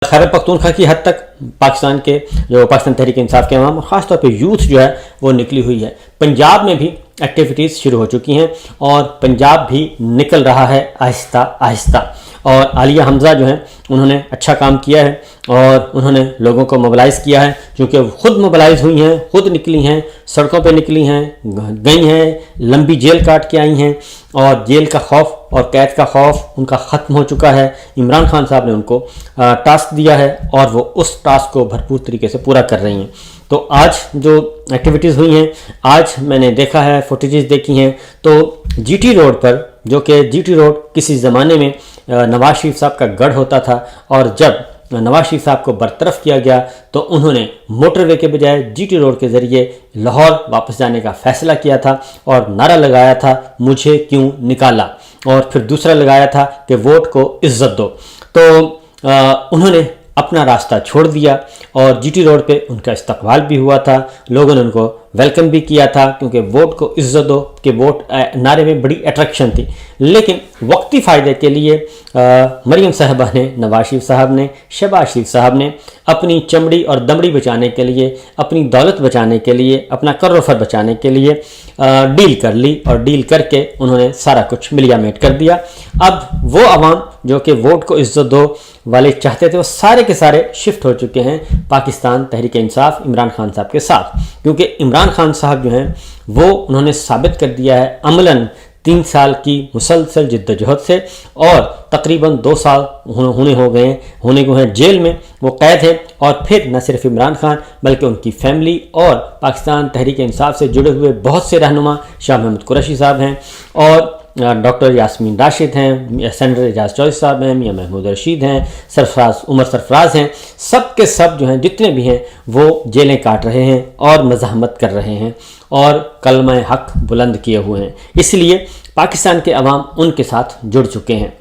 खैबर पख्तूनख्वा की हद तक पाकिस्तान के जो पाकिस्तान तहरीक इंसाफ के अवाम, ख़ास तौर पे यूथ जो है वो निकली हुई है। पंजाब में भी एक्टिविटीज़ शुरू हो चुकी हैं और पंजाब भी निकल रहा है आहिस्ता आहिस्ता। और आलिया हमज़ा जो हैं उन्होंने अच्छा काम किया है और उन्होंने लोगों को मोबिलाइज़ किया है, क्योंकि वो खुद मोबिलाइज़ हुई हैं, खुद निकली हैं, सड़कों पे निकली हैं, गई हैं, लंबी जेल काट के आई हैं और जेल का खौफ और कैद का खौफ उनका ख़त्म हो चुका है। इमरान खान साहब ने उनको टास्क दिया है और वो उस टास्क को भरपूर तरीके से पूरा कर रही हैं। तो आज जो एक्टिविटीज़ हुई हैं, आज मैंने देखा है, फुटेजेस देखी हैं, तो जीटी रोड पर, जो कि जीटी रोड किसी ज़माने में नवाज शरीफ साहब का गढ़ होता था, और जब नवाज शरीफ साहब को बरतरफ किया गया तो उन्होंने मोटरवे के बजाय जीटी रोड के ज़रिए लाहौर वापस जाने का फ़ैसला किया था और नारा लगाया था, मुझे क्यों निकाला, और फिर दूसरा लगाया था कि वोट को इज़्ज़त दो। तो उन्होंने अपना रास्ता छोड़ दिया और जीटी रोड पे उनका इस्तकबाल भी हुआ था, लोगों ने उनको वेलकम भी किया था, क्योंकि वोट को इज़्ज़त दो के वोट नारे में बड़ी अट्रैक्शन थी। लेकिन वक्ती फ़ायदे के लिए मरीम साहबा ने, नवाज शरीफ साहब ने, शहबाज शरीफ साहब ने अपनी चमड़ी और दमड़ी बचाने के लिए, अपनी दौलत बचाने के लिए, अपना कर्रफर बचाने के लिए डील कर ली और डील करके उन्होंने सारा कुछ मिलियामेट कर दिया। अब वो अवाम जो कि वोट को इज़्ज़त दो वाले चाहते थे, वो सारे के सारे शिफ्ट हो चुके हैं पाकिस्तान तहरीक इंसाफ इमरान खान साहब के साथ, क्योंकि इमरान खान साहब जो हैं वो उन्होंने साबित कर दिया है अमलन 3 साल की मुसलसल जिद्दोजहद से, और तकरीबन 2 साल होने को हैं जेल में, वो कैद है। और फिर न सिर्फ इमरान खान बल्कि उनकी फैमिली और पाकिस्तान तहरीक इंसाफ से जुड़े हुए बहुत से रहनुमा, शाह महमूद कुरैशी साहब हैं और डॉक्टर यास्मीन राशिद हैं, सेनेटर एजाज चौधरी साहब हैं, मियां महमूद रशीद हैं, उमर सरफराज हैं, सब के सब जो हैं, जितने भी हैं, वो जेलें काट रहे हैं और मज़ाहमत कर रहे हैं और कलमा हक बुलंद किए हुए हैं। इसलिए पाकिस्तान के अवाम उनके साथ जुड़ चुके हैं।